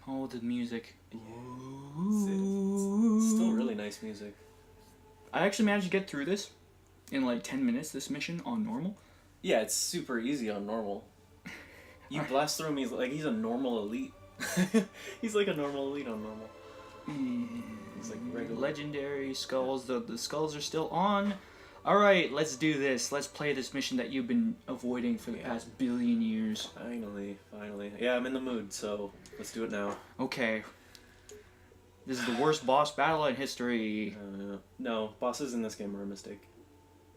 Oh, the music. It's still really nice music. I actually managed to get through this in like 10 minutes, this mission, on normal. Yeah, it's super easy on normal. You blast through him, he's a normal elite. He's like a normal elite on normal. He's like regular. Legendary skulls. The skulls are still on. Alright, let's do this. Let's play this mission that you've been avoiding for the past billion years. Finally. Yeah, I'm in the mood, so let's do it now. Okay. This is the worst boss battle in history. No, bosses in this game are a mistake.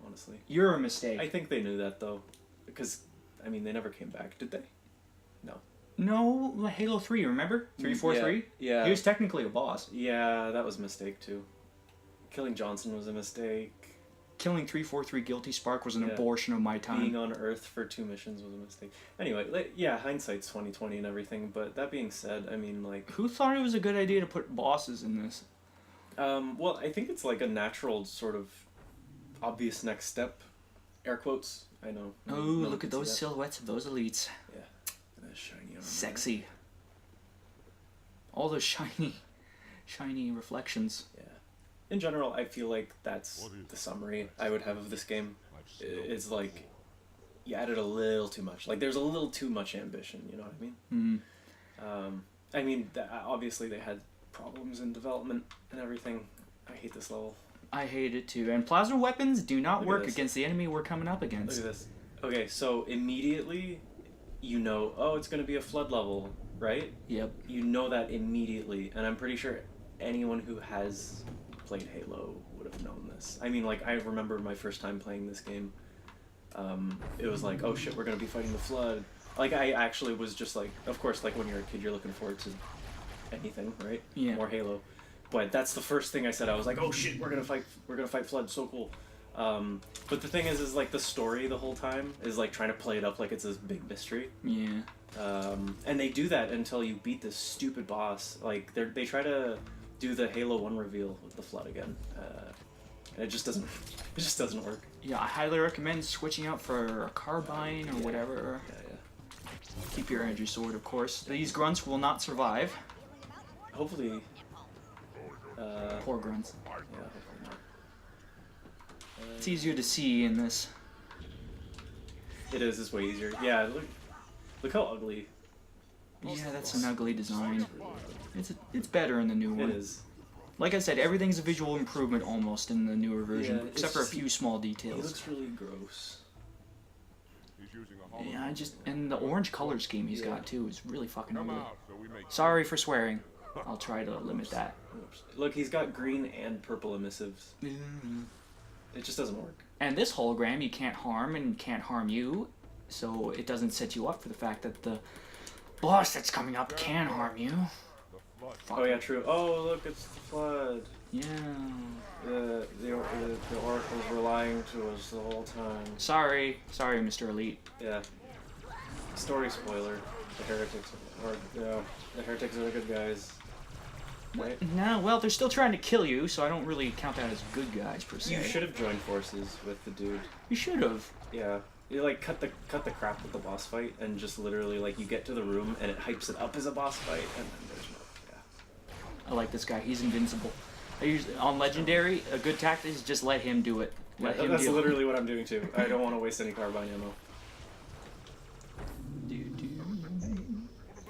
Honestly. You're a mistake. I think they knew that, though. Because, I mean, they never came back, did they? No. No, Halo 3, remember? 343? Yeah. He was technically a boss. Yeah, that was a mistake, too. Killing Johnson was a mistake. Killing 343 Guilty Spark was an abortion of my time. Being on Earth for 2 missions was a mistake. Anyway, yeah, hindsight's 2020 and everything, but that being said, I mean, like... Who thought it was a good idea to put bosses in this? Well, I think it's like a natural sort of obvious next step. Air quotes, I know. Oh, look at those silhouettes of those elites. Yeah. That's shiny armor. Sexy. All those shiny reflections. Yeah. In general, I feel like that's the summary I would have of this game. It's like, you added a little too much. Like, there's a little too much ambition, you know what I mean? I mean, obviously they had problems in development and everything. I hate this level. I hate it too. And plasma weapons do not work against the enemy we're coming up against. Look at this. Okay, so immediately, you know, oh, it's going to be a flood level, right? Yep. You know that immediately, and I'm pretty sure anyone who has played Halo would have known this. I mean, like, I remember my first time playing this game. It was like, oh shit, we're going to be fighting the flood. Like, I actually was just like, of course, like, when you're a kid, you're looking forward to anything, right? Yeah. More Halo. But that's the first thing I said. I was like, oh shit, we're gonna fight flood, so cool. But the thing is like the story the whole time is like trying to play it up like it's this big mystery. Yeah. And they do that until you beat this stupid boss. Like they try to do the Halo 1 reveal with the flood again. And it just doesn't work. Yeah, I highly recommend switching out for a carbine or whatever. Yeah. Keep your energy sword, of course. These grunts will not survive. Hopefully. Poor grunts. Yeah, hopefully not. It's easier to see in this. It is. It's way easier. Yeah, look how ugly. Yeah, that's an ugly design. It's better in the new one. It is. Like I said, everything's a visual improvement almost in the newer version, Yeah, except for a few small details. He looks really gross. Yeah, and the orange color scheme he's got too is really fucking ugly. Sorry for swearing. I'll try to limit that. Look, he's got green and purple emissives. It just doesn't work. And this hologram you can't harm and can't harm you, so it doesn't set you up for the fact that the boss that's coming up can harm you. Oh yeah, true. Oh look, it's the flood. Yeah. The oracles were lying to us the whole time. Sorry, Mr. Elite. Yeah. Story spoiler. The heretics are the good guys. Right? No, well, they're still trying to kill you, so I don't really count that as good guys per se. You should have joined forces with the dude. You should have. Yeah. You like cut the crap with the boss fight and just literally like you get to the room and it hypes it up as a boss fight and then there's no I like this guy. He's invincible. On Legendary, a good tactic is just let him do it. That's literally what I'm doing too. I don't want to waste any carbine ammo.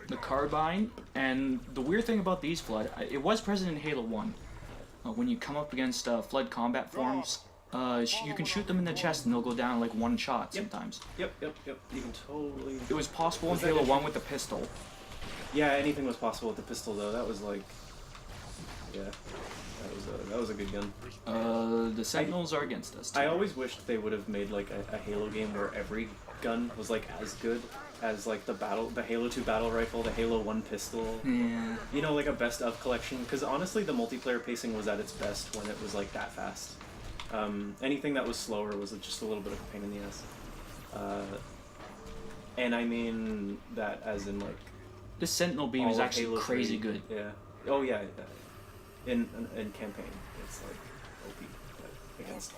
The carbine, and the weird thing about these flood, it was present in Halo 1. When you come up against flood combat forms, you can shoot them in the chest and they'll go down like one shot sometimes. Yep. You can totally... It was possible in Halo 1 with the pistol. Yeah, anything was possible with the pistol though. That was like... Yeah. That was a good gun. The Sentinels are against us too. I always wished they would have made like a Halo game where every gun was like as good as like the Halo 2 battle rifle, the Halo 1 pistol. Yeah. You know, like a best of collection. Because honestly, the multiplayer pacing was at its best when it was like that fast. Anything that was slower was just a little bit of a pain in the ass. And I mean that as in like... This Sentinel beam is actually Halo crazy 3. good. Yeah. Oh yeah. In campaign, it's like OP. But against...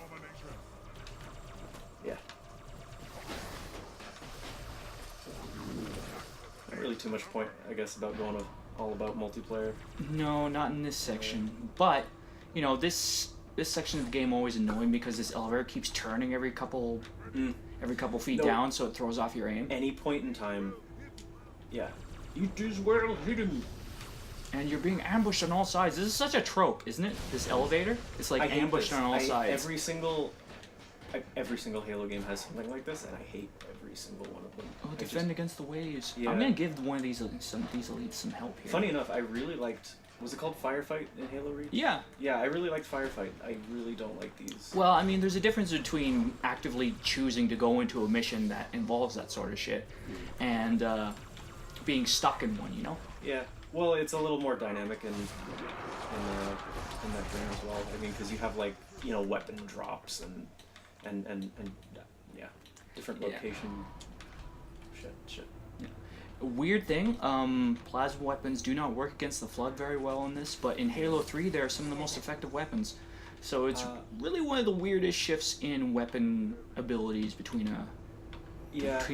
Yeah. Not really too much point, I guess, about going all about multiplayer. No, not in this section. But, you know, this section of the game always annoying because this elevator keeps turning every couple feet No. down, so it throws off your aim. Any point in time, yeah. It is well hidden. And you're being ambushed on all sides. This is such a trope, isn't it? This elevator? It's like I hate ambushed this. on all sides. Every single Halo game has something like this, and I hate every single one of them. Oh, I defend against the waves. Yeah. I'm gonna give one of these elites some help here. Funny enough, I really liked. Was it called Firefight in Halo Reach? Yeah. Yeah, I really liked Firefight. I really don't like these. Well, I mean, there's a difference between actively choosing to go into a mission that involves that sort of shit and being stuck in one, you know? Yeah. Well, it's a little more dynamic in that game as well. I mean, because you have like weapon drops and yeah, different Yeah. location. Shit. A weird thing, plasma weapons do not work against the Flood very well in this, but in Halo 3 they are some of the most effective weapons. So it's really one of the weirdest shifts in weapon abilities between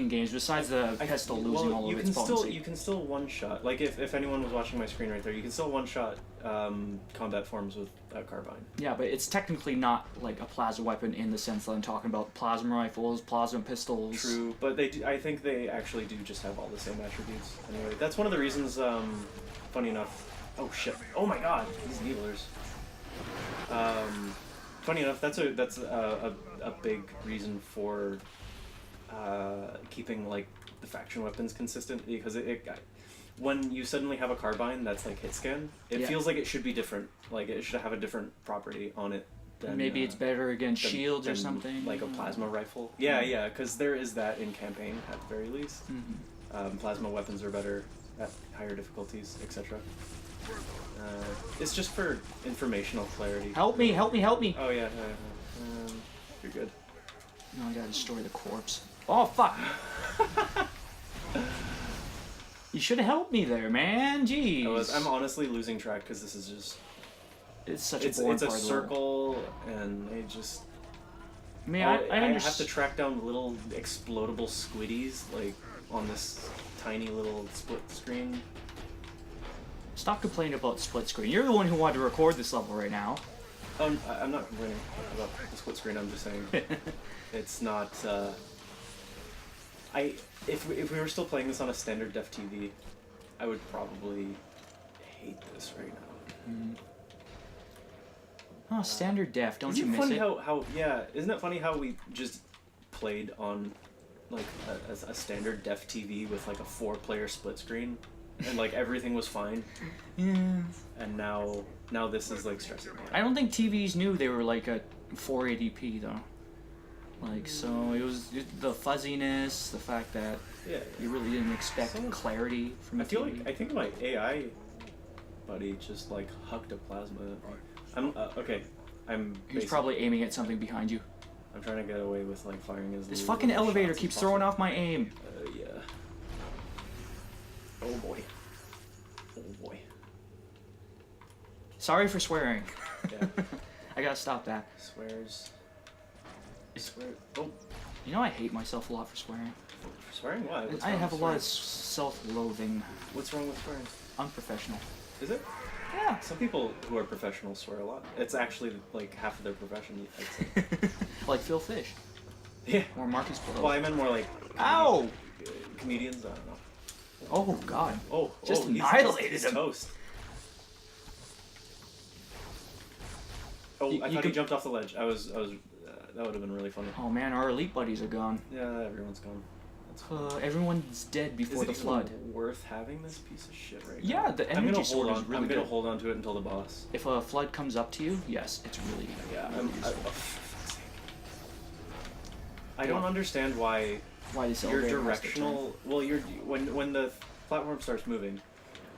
games, besides the pistol losing all of its potency. You can still one-shot. Like, if anyone was watching my screen right there, you can still one-shot combat forms with a carbine. Yeah, but it's technically not like a plasma weapon in the sense that I'm talking about plasma rifles, plasma pistols. True, but I think they actually do just have all the same attributes. Anyway, that's one of the reasons, funny enough... Oh, shit. Oh my god, these needlers. Funny enough, that's a big reason for keeping like the faction weapons consistent, because when you suddenly have a carbine that's like hit scan, it feels like it should be different. Like it should have a different property on it. Than, Maybe it's better against shields or than, something. like a plasma rifle. Yeah, because there is that in campaign at the very least. Plasma weapons are better at higher difficulties, etc. It's just for informational clarity. Help me! Oh yeah. You're good. No, I gotta destroy the corpse. Oh, fuck! You should have helped me there, man. Jeez. I'm honestly losing track because this is just... It's such a boring It's a part of the level. circle, and they just... I mean, I I have to track down little explodable squiddies, like, on this tiny little split screen. Stop complaining about split screen. You're the one who wanted to record this level right now. I'm not complaining about the split screen, I'm just saying it's not... If we were still playing this on a standard def TV, I would probably hate this right now. Oh, standard def, don't you Isn't it miss funny it? isn't it funny how we just played on like a standard def TV with like a 4-player split screen and like everything was fine, Yeah. and now this is like stressing me out. I don't think TVs knew they were like a 480p though. Like, so it was the fuzziness, the fact that Yeah. you really didn't expect So- clarity from a I feel TV. like I think my AI buddy just like hucked a plasma. I'm okay. He was probably aiming at something behind you. I'm trying to get away with like firing his. This little fucking elevator shots keeps as throwing possible. off my aim. Yeah. Oh boy. Oh boy. Sorry for swearing. Yeah. I gotta stop that. Swears. Swear. Oh, You know I hate myself a lot for swearing. swearing? Why? What's I wrong have a with lot of swearing? self-loathing. What's wrong with swearing? Unprofessional. Is it? Yeah. Some people who are professionals swear a lot. It's actually like half of their profession, I'd say. Like Phil Fish. Yeah. Or Marcus Blow. Well, I meant more like. Ow! Comedians. I don't know. Oh, God. Oh, Just he's annihilated him. toast. Oh, You- I you thought he could- jumped off the ledge. That would have been really funny. Oh, man, our elite buddies are gone. Yeah, everyone's gone. That's fine. Everyone's dead before Is the it flood. even worth having this piece of shit right Yeah, now? the I'm energy gonna sword hold is on. really I'm gonna good. hold on to it until the boss. If a flood comes up to you, yes, it's really Yeah, really useful. I don't understand why Why this your elevator has to directional. Well, when the platform starts moving,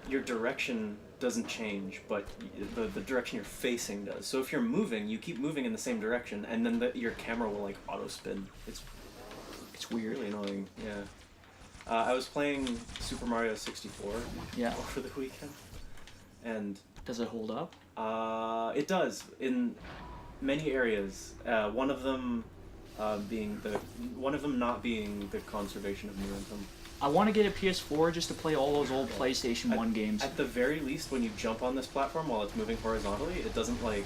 your direction doesn't change, but the direction you're facing does. So if you're moving, you keep moving in the same direction, and then your camera will like auto spin. It's It's weird. really annoying. Yeah. I was playing Super Mario 64 Yeah. over the weekend, and Does it hold up? it does in many areas. One of them not being the conservation of New Anthem. I want to get a PS4 just to play all those old PlayStation 1 games. At the very least, when you jump on this platform while it's moving horizontally, it doesn't like.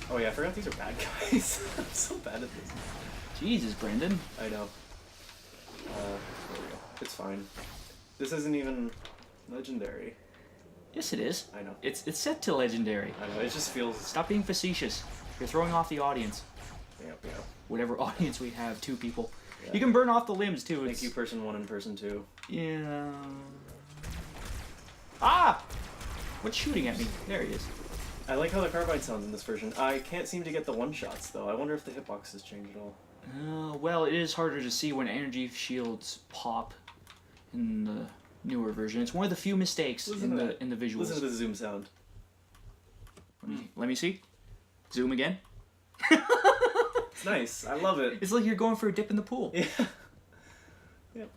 Oh yeah, I forgot these are bad guys. I'm so bad at this. Jesus, Brendan. I know. There we go. It's fine. This isn't even legendary. Yes, it is. I know. It's set to legendary. I know. It just feels. Stop being facetious. You're throwing off the audience. Yep. Whatever audience we have, 2 people. Yeah. You can burn off the limbs too. Thank It's, you, person 1 and person 2. Yeah. Ah! What's shooting at me? There he is. I like how the carbine sounds in this version. I can't seem to get the one-shots, though. I wonder if the hitbox has changed at all. Well, it is harder to see when energy shields pop in the newer version. It's one of the few mistakes in the visuals. Listen to the zoom sound. Let me see. Zoom again. It's nice. I love it. It's like you're going for a dip in the pool. Yeah. Yep.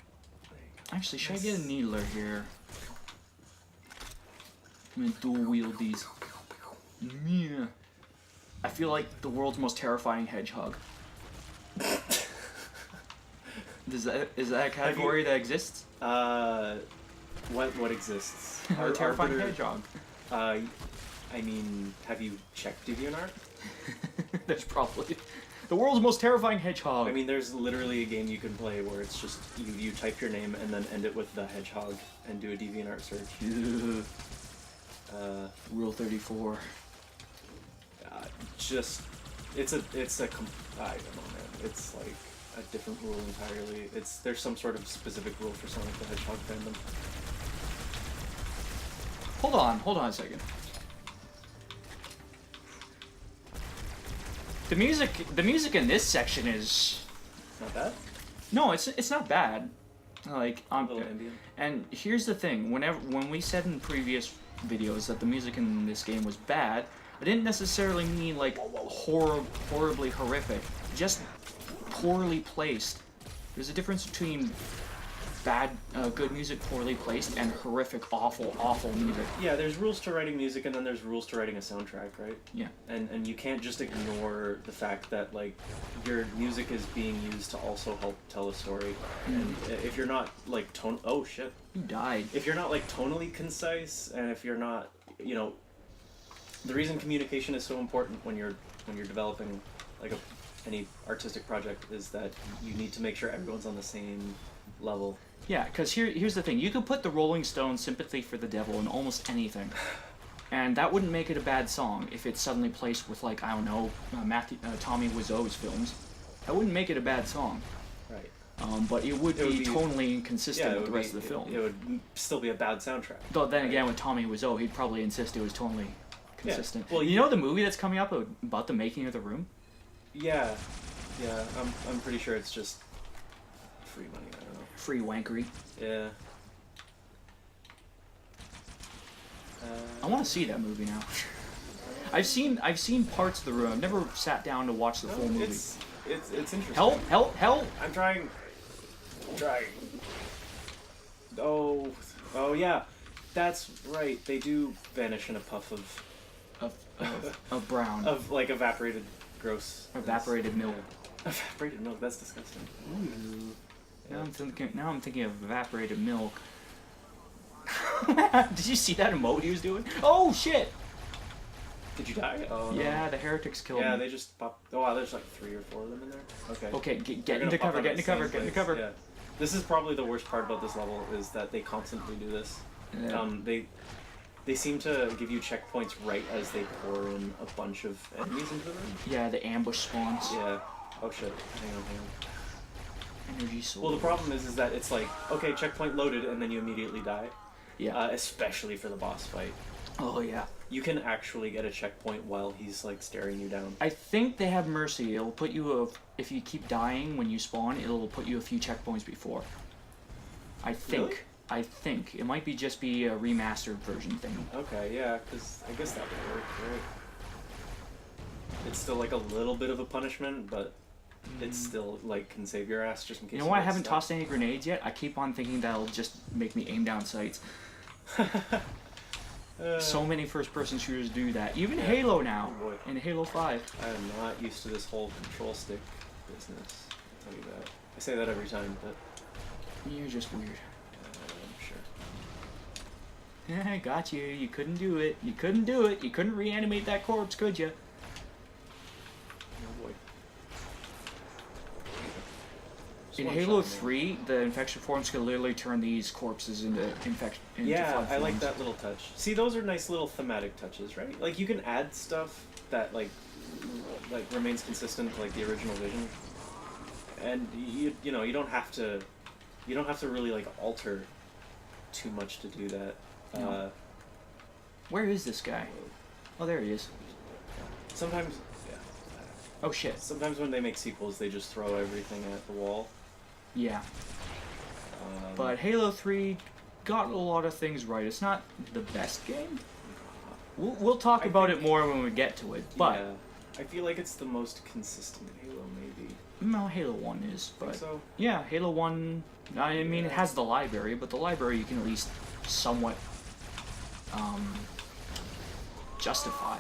Actually, should I get a needler here? I'm gonna dual wield these. Yeah. I feel like the world's most terrifying hedgehog. Is that a category that exists? What exists? A terrifying hedgehog. I mean, have you checked DeviantArt? There's probably the world's most terrifying hedgehog. I mean, there's literally a game you can play where it's just you type your name and then end it with the hedgehog and do a DeviantArt search. Rule 34. It's a I don't know, man. It's like a different rule entirely. There's some sort of specific rule for Sonic the Hedgehog fandom. Hold on a second. The music in this section is Not bad. no, it's not bad. Like A little ambient. and here's the thing: when we said in previous videos that the music in this game was bad, I didn't necessarily mean like horribly horrific, just poorly placed. There's a difference between good music poorly placed and horrific, awful music. Yeah, there's rules to writing music, and then there's rules to writing a soundtrack, right? Yeah. And you can't just ignore the fact that like your music is being used to also help tell a story. And if you're not like oh shit, You died. if you're not like tonally concise, and if you're not, the reason communication is so important when you're developing like any artistic project is that you need to make sure everyone's on the same level. Yeah, because here's the thing. You could put the Rolling Stones' Sympathy for the Devil in almost anything. And that wouldn't make it a bad song if it's suddenly placed with, like, I don't know, Tommy Wiseau's films. That wouldn't make it a bad song. Right. But it would be tonally inconsistent with the rest of the film. It would still be a bad soundtrack. Though then again, with Tommy Wiseau, he'd probably insist it was tonally consistent. Well, you know the movie that's coming up about the making of The Room? Yeah. I'm pretty sure it's just free money. I don't know. Free wankery. Yeah. I want to see that movie now. I've seen parts of The Room. I've never sat down to watch the full movie. It's interesting. Help! I'm trying. Oh yeah, that's right. They do vanish in a puff Of brown. of like evaporated gross. Evaporated milk. Evaporated milk. That's disgusting. Ooh. Now I'm thinking of evaporated milk. Did you see that emote he was doing? Oh shit! Did you die? Oh no. Yeah, the heretics killed Yeah, me. they just popped. Oh wow, there's like 3 or 4 of them in there. Okay. Okay, They're get gonna into pop cover, out get at into the cover, same get into place. cover. Yeah. This is probably the worst part about this level is that they constantly do this. Yeah. They seem to give you checkpoints right as they pour in a bunch of enemies into the room. Yeah, the ambush spawns. Yeah. Oh shit. Hang on. Energy sword. Well, the problem is that it's like, okay, checkpoint loaded, and then you immediately die. Yeah. Especially for the boss fight. Oh yeah. You can actually get a checkpoint while he's like staring you down. I think they have mercy. It'll put you if you keep dying when you spawn, it'll put you a few checkpoints before. I think. Really? I think it might just be a remastered version thing. Okay, yeah, because I guess that would work, right? It's still like a little bit of a punishment, but it's still like can save your ass just in case. You know why I get haven't stuck. tossed any grenades yet? I keep on thinking that'll just make me aim down sights. So many first-person shooters do that. Even Halo now, Oh boy. in Halo 5. I am not used to this whole control stick business. I'll tell you that. I say that every time, but You're just weird. I got you. You couldn't do it. You couldn't do it. You couldn't reanimate that corpse, could you? Oh boy. Just In one Halo shot, man. 3, the infection forms can literally turn these corpses into infection. Yeah, flood I like forms. that little touch. See, those are nice little thematic touches, right? Like you can add stuff that like remains consistent to like the original vision, and you know you don't have to really like alter too much to do that. No. Where is this guy? Oh, there he is. Sometimes, yeah. Oh shit. Sometimes when they make sequels, they just throw everything at the wall. Yeah. But Halo 3 got a lot of things right. It's not the best game. We'll talk I about think- it more when we get to it. But yeah, I feel like it's the most consistent Halo, maybe. no, Halo 1 is. Think But so? yeah, Halo 1. I mean, it has the library, but the library you can at least somewhat justify.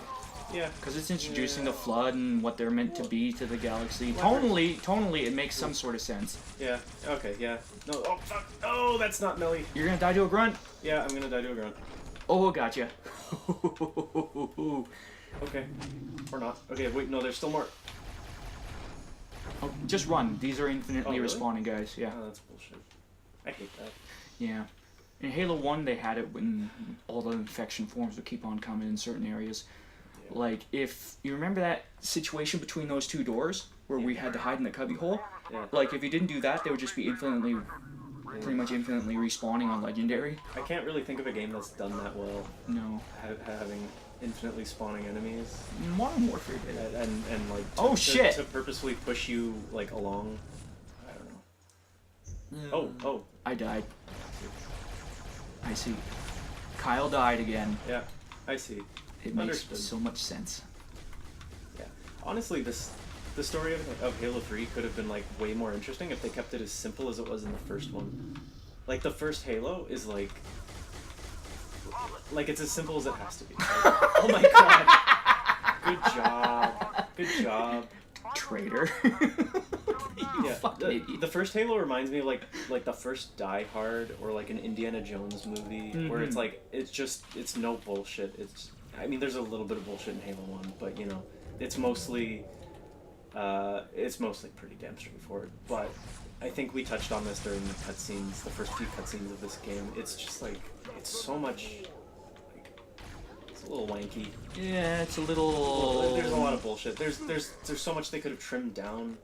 Yeah. Because it's introducing the Flood and what they're meant to be to the galaxy. Library. Tonally, it makes some sort of sense. Yeah. Okay. Yeah. No. Oh fuck. Oh, that's not Melly. You're gonna die to a grunt. Yeah, I'm gonna die to a grunt. Oh, gotcha. Okay. Or not. Okay. Wait. No. There's still more. Oh, just run. These are infinitely Oh, really? respawning guys. Yeah. Oh, that's bullshit. I hate that. Yeah. In Halo 1, they had it when all the infection forms would keep on coming in certain areas. Yeah. Like, if you remember that situation between those two doors where we had to hide in the cubbyhole? Yeah. Like, if you didn't do that, they would just be pretty much infinitely respawning on Legendary. I can't really think of a game that's done that well, No. having infinitely spawning enemies Modern Warfare did it. and like Oh, shit! to purposefully push you like along. I don't know. Oh. I died. I see. Kyle died again. Yeah. I see. It makes Understood. so much sense. Yeah. Honestly, the story of Halo 3 could have been like way more interesting if they kept it as simple as it was in the first one. Like the first Halo is like it's as simple as it has to be. Like, oh my god. Good job. Good job. Traitor. Yeah. Fucking idiot. The first Halo reminds me of like the first Die Hard or like an Indiana Jones movie where it's Mhm. like it's no bullshit. I mean there's a little bit of bullshit in Halo 1, but you know, it's mostly pretty damn straightforward. But I think we touched on this during the cutscenes, the first few cutscenes of this game. It's just like it's so much like it's a little wanky. Yeah, it's a little. There's a lot of bullshit. There's so much they could have trimmed down,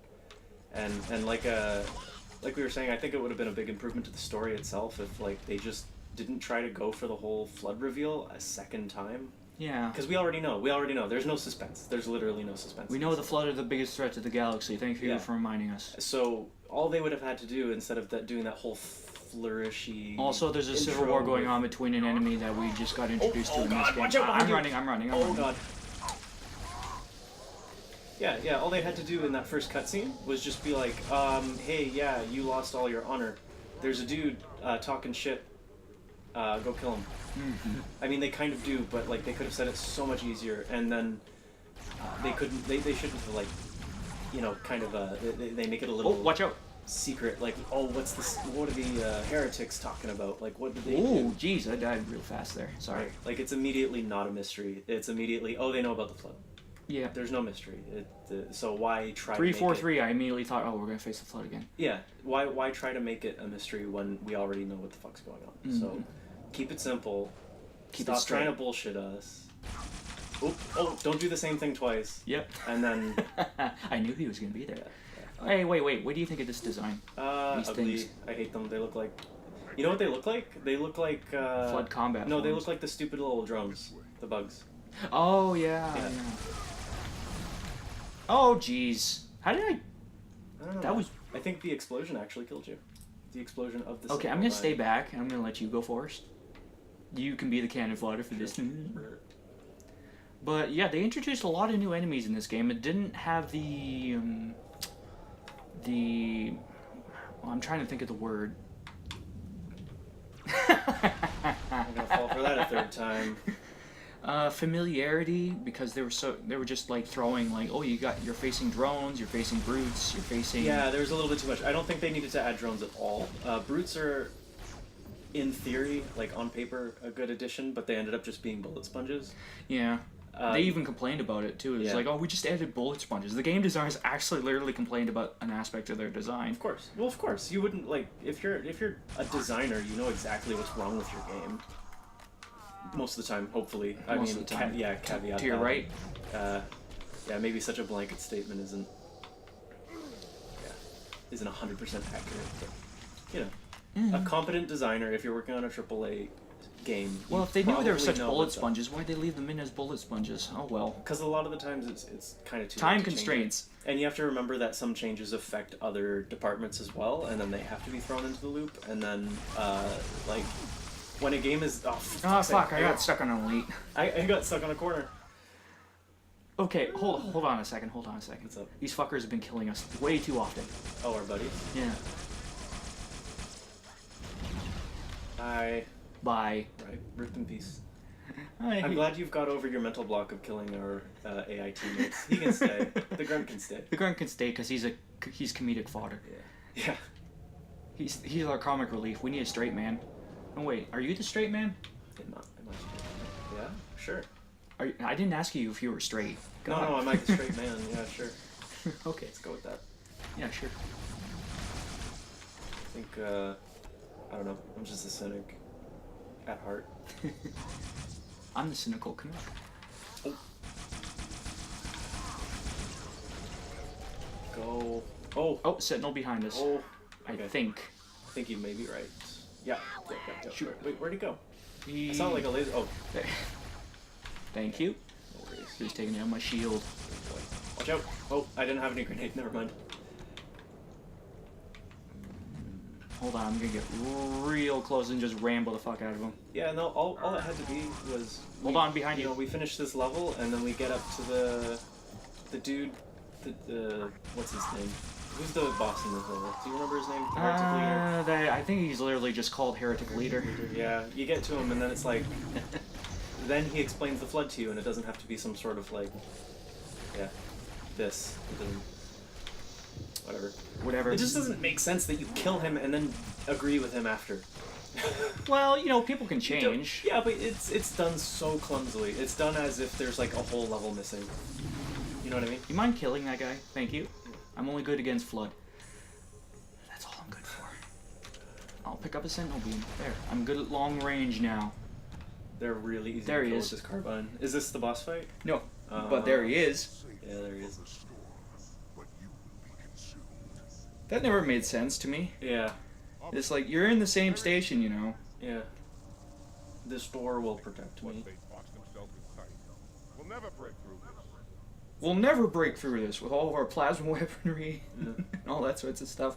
and like we were saying, I think it would have been a big improvement to the story itself if like they just didn't try to go for the whole Flood reveal a second time. Yeah. Because we already know. There's no suspense. There's literally no suspense. We know the Flood are the biggest threat to the galaxy. Thank you Yeah. for reminding us. So all they would have had to do instead of doing that whole flourishy. Also, there's a civil war going on between an enemy that we just got introduced to in this God, game. watch out behind you. I'm running. Oh god. Yeah. All they had to do in that first cutscene was just be like, hey, yeah, you lost all your honor. There's a dude talking shit. Go kill him. I mean, they kind of do, but like they could have said it so much easier, and then they couldn't. They shouldn't have like, you know, kind of. They make it a Oh, little watch out. secret. Like, oh, what's this? What are the heretics talking about? Like, what did they Oh, do? jeez, I died real fast there. Sorry. Right. Like, it's immediately not a mystery. It's immediately, oh, they know about the Flood. Yeah. There's no mystery. So why try? to make 343. I immediately thought, oh, we're gonna face the Flood again. Yeah. Why try to make it a mystery when we already know what the fuck's going on? So keep it simple. Keep it Stop straight. trying to bullshit us. Oh, don't do the same thing twice. Yep. And then I knew he was gonna be there. yeah. Hey, wait. What do you think of this design? These Ugly. things. I hate them. They look like. You know what they look like? They look like. Flood combat. No, they forms. look like the stupid little drones. The bugs. Oh yeah. Yeah. Oh jeez. How did I? I don't know. That was. I think the explosion actually killed you. The explosion of the. Okay, I'm gonna stay back and I'm gonna let you go first. You can be the cannon fodder for this. But yeah, they introduced a lot of new enemies in this game. It didn't have the well, I'm trying to think of the word. I'm gonna fall for that a third time. Familiarity, because they were just like throwing like, oh, you're facing drones, you're facing brutes, you're facing. Yeah, there's a little bit too much. I don't think they needed to add drones at all. Brutes are in theory, like on paper, a good addition, but they ended up just being bullet sponges. Yeah. They even complained about it too. It was yeah. like, oh, we just added bullet sponges. The game designers actually literally complained about an aspect of their design. Of course. Well, of course. You wouldn't like if you're a designer, you know exactly what's wrong with your game. Most of the time, hopefully. Most of the time. Caveat. To your that. right. Yeah, maybe such a blanket statement isn't 100% accurate. But, you know, a competent designer, if you're working on a AAA game. Well, if they knew there were such know bullet what's up. sponges, why'd they leave them in as bullet sponges? Oh well. Because a lot of the times it's kind of too Time late to change constraints. it. And you have to remember that some changes affect other departments as well, and then they have to be thrown into the loop. And then, like, when a game is Oh fuck! I got stuck on an elite. I got stuck on a corner. Okay, hold on a second. Hold on a second. What's up? These fuckers have been killing us way too often. Oh, our buddies. Yeah. Bye. Bye. Right. Rip in peace. Hi. I'm glad you've got over your mental block of killing our AI teammates. He can stay. The grunt can stay. The grunt can stay because he's comedic fodder. Yeah. He's our comic relief. We need a straight man. Oh wait, are you the straight man? Am I straight? Yeah. Sure. I didn't ask you if you were straight. No, I might be straight man. Yeah, sure. Okay. Let's go with that. Yeah, sure. I think, I don't know. I'm just a cynic at heart. I'm the cynical Canuck. Go. Oh. Oh, Sentinel behind us. Oh. I Okay. think. I think you may be right. Yeah. Shoot. Wait, where'd he go? He... I saw like a laser. Oh. There. Thank you. No worries. He's taking down my shield. Watch out. Oh, I didn't have any grenade. Never mind. Hold on, I'm gonna get real close and just ramble the fuck out of him. Yeah, no, all it had to be was... Hold on, behind you. You know, we finish this level, and then we get up to the dude... The what's his name? Who's the boss in this level? Do you remember his name? The Heretic Leader? I think he's literally just called Heretic Leader. Yeah, you get to him, and then it's like... then he explains the flood to you, and it doesn't have to be some sort of, like... Yeah. This. It doesn't... Whatever. It just doesn't make sense that you kill him and then agree with him after. Well, you know, people can change. Yeah, but it's done so clumsily. It's done as if there's like a whole level missing. You know what I mean? You mind killing that guy? Thank you. I'm only good against Flood. That's all I'm good for. I'll pick up a Sentinel Beam. There. I'm good at long range now. They're really easy There to he kill is. with this carbine. Is this the boss fight? No. But there he is. Yeah, there he is. That never made sense to me. Yeah. It's like, you're in the same station, you know. Yeah. This door will protect me. We'll never break through this. We'll never break through this with all of our plasma weaponry Yeah. and all that sorts of stuff.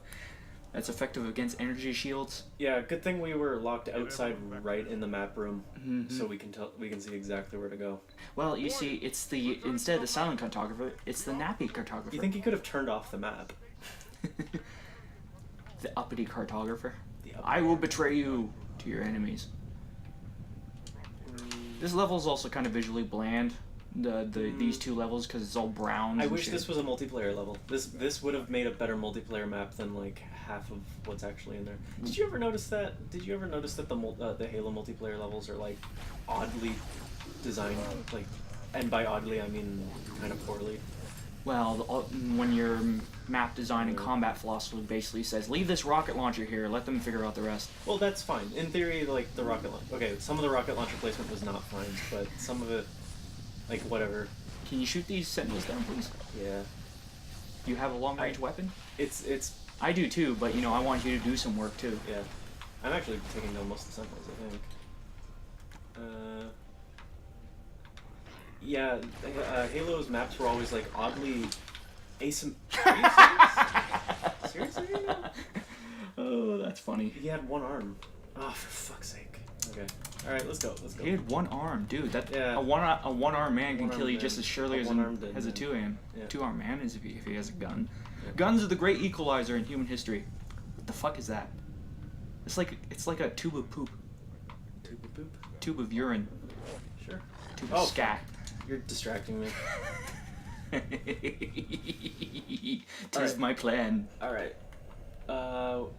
That's effective against energy shields. Yeah, good thing we were locked outside right in the map room, Mhm. so we can see exactly where to go. Well, you see, it's the, instead of the silent cartographer, it's the nappy cartographer. You think he could have turned off the map? The uppity cartographer. The uppity. I will betray you to your enemies. This level is also kind of visually bland. These two levels, because it's all browns. I and wish shit. this was a multiplayer level. This would have made a better multiplayer map than like half of what's actually in there. Did you ever notice that? Did you ever notice that the Halo multiplayer levels are like oddly designed, like, and by oddly I mean kind of poorly. Well, when your map design and combat philosophy basically says, leave this rocket launcher here, let them figure out the rest. Well, that's fine. In theory, like the rocket launcher. Okay, some of the rocket launcher placement was not fine, but some of it, like whatever. Can you shoot these sentinels down, please? Yeah. Do you have a long-range weapon? It's. I do too, but you know, I want you to do some work too. Yeah. I'm actually taking down most of the sentinels, I think. Yeah, Halo's maps were always like oddly Seriously? Seriously? Oh, that's funny. He had one arm. Oh, for fuck's sake. Okay. All right, let's go. Let's go. He had one arm, dude. That Yeah. a one-armed man can One-armed kill you man. just as surely A as one-armed dead as a man. two-armed. Yeah. Two-armed man is if he has a gun. Yeah. Guns are the great equalizer in human history. What the fuck is that? It's like a tube of poop, Tube of poop. tube of urine, Sure. tube Oh. of scat. You're distracting me. Tis Alright. my plan. All right. What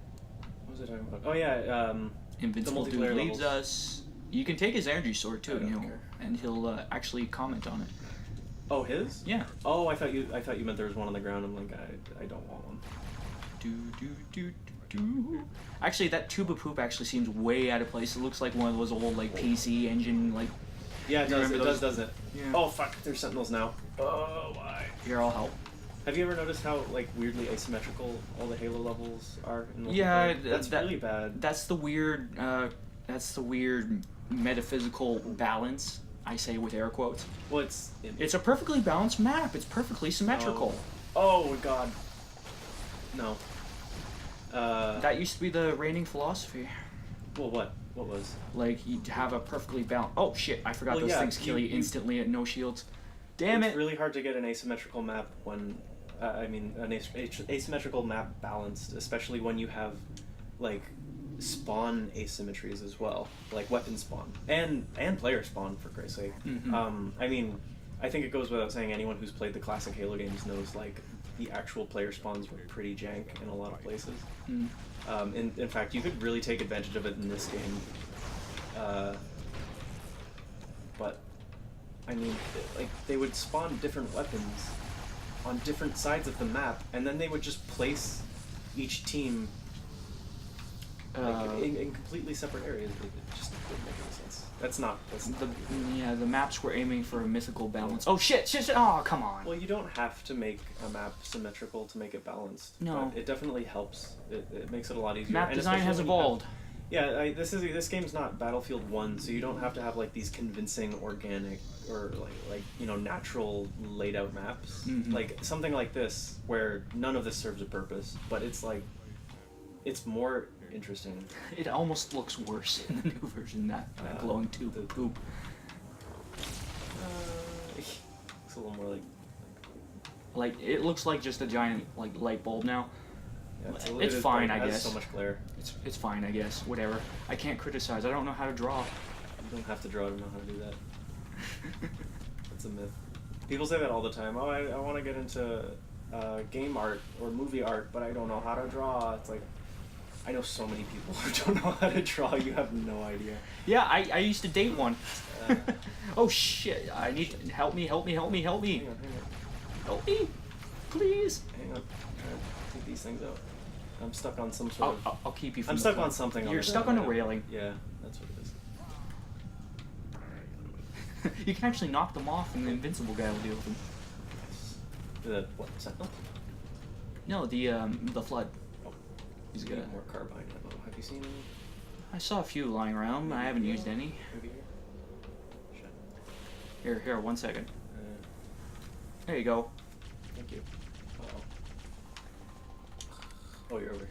was I talking about? Oh yeah. Invincible Dude multiplayer leaves levels. us. You can take his energy sword too, I don't you know, care. and he'll actually comment on it. Oh, his? Yeah. Oh, I thought you meant there was one on the ground. I'm like, I don't want one. Do do do do do. Actually, that tube of poop actually seems way out of place. It looks like one of those old like PC engine like. Yeah, it You does. remember It those- does, doesn't it? Yeah. Oh fuck! There's sentinels now. Oh, why? Here, I'll help. Have you ever noticed how like weirdly asymmetrical all the Halo levels are? In Yeah, multiplayer? That's that- really bad. That's the weird. That's the weird metaphysical balance. I say with air quotes. Well, it's It's a perfectly balanced map. It's perfectly symmetrical. Oh god. No. That used to be the reigning philosophy. Well, what? What was? Like you'd have a perfectly balanced. Oh shit! I forgot Well, those yeah, things kill you you- instantly at no shields. Damn It's it! really hard to get an asymmetrical map when, an asymmetrical map balanced, especially when you have, like, spawn asymmetries as well, like weapon spawn and player spawn for Christ's sake. Mhm. I think it goes without saying anyone who's played the classic Halo games knows like the actual player spawns were pretty jank in a lot of places. Mm. In fact, you could really take advantage of it in this game. But I mean, like they would spawn different weapons on different sides of the map, and then they would just place each team like, in completely separate areas. It just didn't make any sense. That's not. The maps were aiming for a mythical balance. Oh shit! Shit! Shit! Oh come on! Well, you don't have to make a map symmetrical to make it balanced. No. But it definitely helps. It makes it a lot easier. Map And design has especially when you have- evolved. Yeah, this game's not Battlefield 1, so you don't have to have like these convincing organic or like natural laid out maps. Mhm. Like something like this where none of this serves a purpose, but it's like it's more interesting. It almost looks worse in the new version. That glowing tube of poop. It's a little more like Like it looks like just a giant like light bulb now. yeah, It's it is fine, bright, I it has guess. so much glare. It's fine, I guess. Whatever. I can't criticize. I don't know how to draw. You don't have to draw to know how to do that. It's a myth. People say that all the time. Oh, I want to get into game art or movie art, but I don't know how to draw. It's like, I know so many people who don't know how to draw. You have no idea. Yeah, I used to date one. Uh, Oh shit! I need to help me! Help me! Help me! Help me! Hang on. Help me! Please! Hang on. I'm trying to take these things out. I'm stuck on some sort I'll keep you from I'm the stuck floor. on something. You're the stuck ground on a right now. railing. Yeah, that's what it is. You can actually knock them off and the invincible guy will deal with them. The what? Sentinel? No, the flood. Oh, He's we good. need more carbine ammo. Have you seen any? I saw a few lying around. I haven't used any. Maybe here. Shit. Here, 1 second. Uh, There you go. Thank you. Uh-oh. Oh, you're over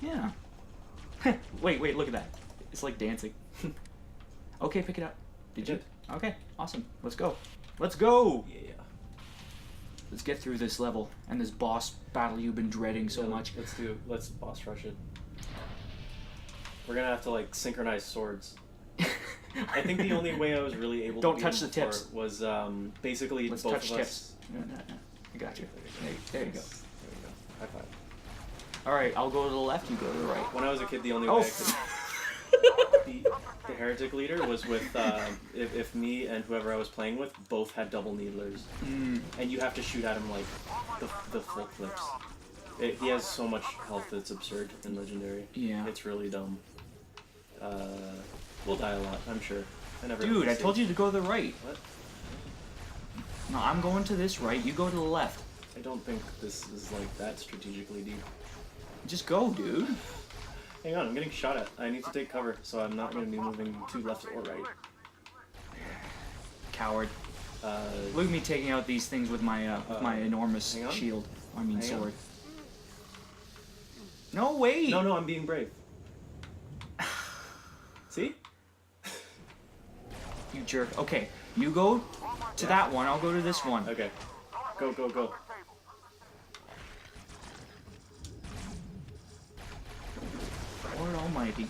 here. Yeah. Wait, look at that. It's like dancing. Okay, pick it up. Did you? Okay, awesome. Let's go. Let's go! Yeah. Let's get through this level and this boss battle you've been dreading so Yeah, much. Let's boss rush it. We're gonna have to like synchronize swords. I think the only way I was really able Don't to touch the beat him tips. before was basically Let's both touch of tips. us. No. I got you. There you go. There we go. High five. Alright, I'll go to the left, you go to the right. When I was a kid, the only Oh, way I could beat the heretic leader was with if me and whoever I was playing with both had double needlers, and you have to shoot at him like the full clips. He has so much health that's absurd in legendary. Yeah. It's really dumb. We'll die a lot, I'm sure. Dude, I told you to go to the right. What? No, I'm going to this right, you go to the left. I don't think this is like that strategically deep. Just go, dude. Hang on, I'm getting shot at. I need to take cover, so I'm not going to be moving to left or right. Coward. Uh, Look at me taking out these things with my my enormous hang on. shield. I mean Hang on. sword. No, wait! no, I'm being brave. See? You jerk. Okay, you go to that one, I'll go to this one. Okay. Go. Lord almighty.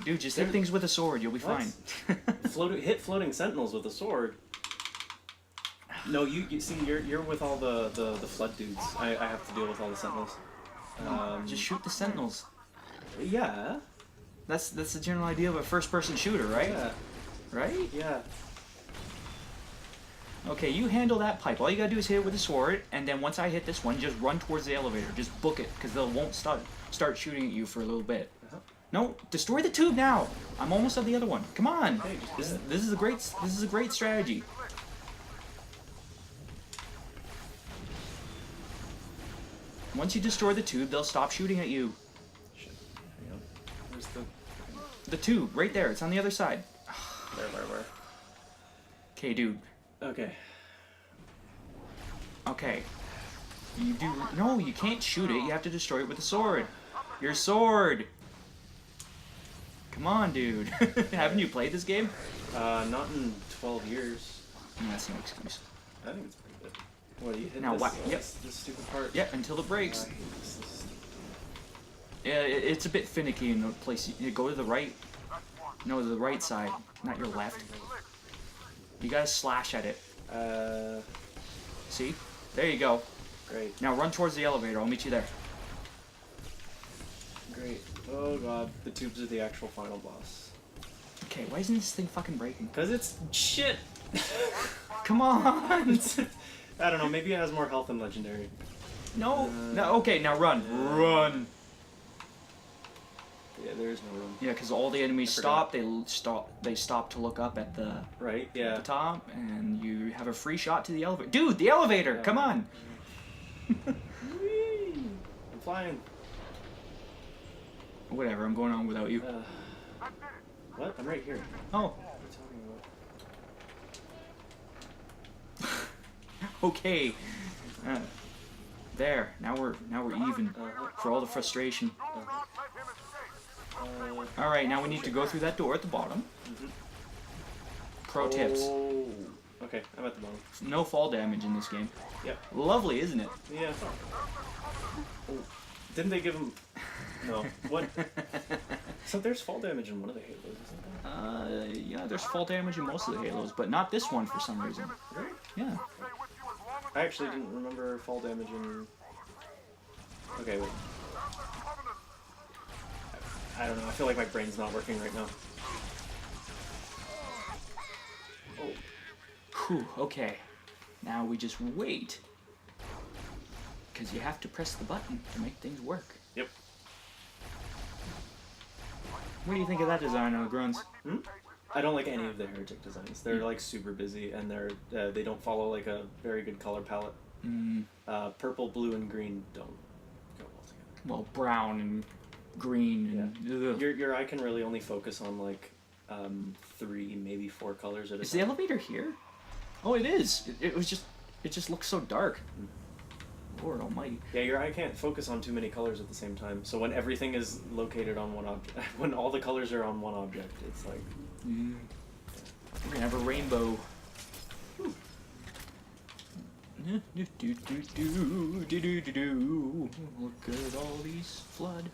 Dude, just hit things with a sword, you'll be What? fine. Hit floating sentinels with a sword. No, you see, you're with all the flood dudes. I have to deal with all the sentinels. Just shoot the sentinels. Yeah. That's the general idea of a first-person shooter, right? Yeah. Right? Yeah. Okay, you handle that pipe. All you gotta do is hit it with a sword, and then once I hit this one, just run towards the elevator. Just book it, because they won't start shooting at you for a little bit. No, destroy the tube now. I'm almost at the other one. Come on. Hey, just This is a great strategy. Once you destroy the tube, they'll stop shooting at you. Shit. Hang on. Where's the The tube, right there. It's on the other side. where? Okay, dude. Okay. Okay. No, you can't shoot it. You have to destroy it with a sword. Your sword. Come on, dude. Haven't you played this game? Not in 12 years. No, that's no excuse. I think it's pretty good. What do you hit Now this? what? Oh, Yep. This stupid part. Yeah, until it breaks. I hate this. This is stupid. Yeah, it's a bit finicky in the place. You go to the right. No, the right side, not your left. You gotta slash at it. See? There you go. Great. Now run towards the elevator. I'll meet you there. Great. Oh god. The tubes are the actual final boss. Okay, why isn't this thing fucking breaking? Cause it's shit! Come on! I don't know, maybe it has more health than legendary. No! No, okay, now run. Run! Yeah, there is no room. Yeah, because all the enemies forgot. stop. They stop to look up at the Right? Yeah. top, and you have a free shot to the elevator. Dude, the elevator! Yeah. Come on! Whee! I'm flying. Whatever, I'm going on without you. What? I'm right here. Oh, What are you talking about? okay. There. Now we're even for all the frustration. All right, now we need to go through that door at the bottom. Pro tips: Oh. Okay, I'm at the bottom. no fall damage in this game. Yep. Lovely, isn't it? Yeah. Oh. Didn't they give him? No. What? So there's fall damage in one of the Halos, isn't there? Yeah, there's fall damage in most of the Halos, but not this one for some reason. Really? Yeah. I actually didn't remember fall damage in. Okay, wait. I don't know. I feel like my brain's not working right now. Oh. Whew, okay. Now we just wait. Because you have to press the button to make things work. Yep. What do you think of that design on the grunts? I don't like any of the Heretic designs. They're like super busy, and they don't follow like a very good color palette. Purple, blue, and green don't go well together. Well, brown and green and... ugh. Your eye can really only focus on like 3, maybe 4 colors at a Is the time. elevator here? Oh, it is. It just looks so dark. Lord almighty. Yeah, your eye can't focus on too many colors at the same time. So when everything is located on one object, when all the colors are on one object, it's like We're gonna have a rainbow. Look at all these flood.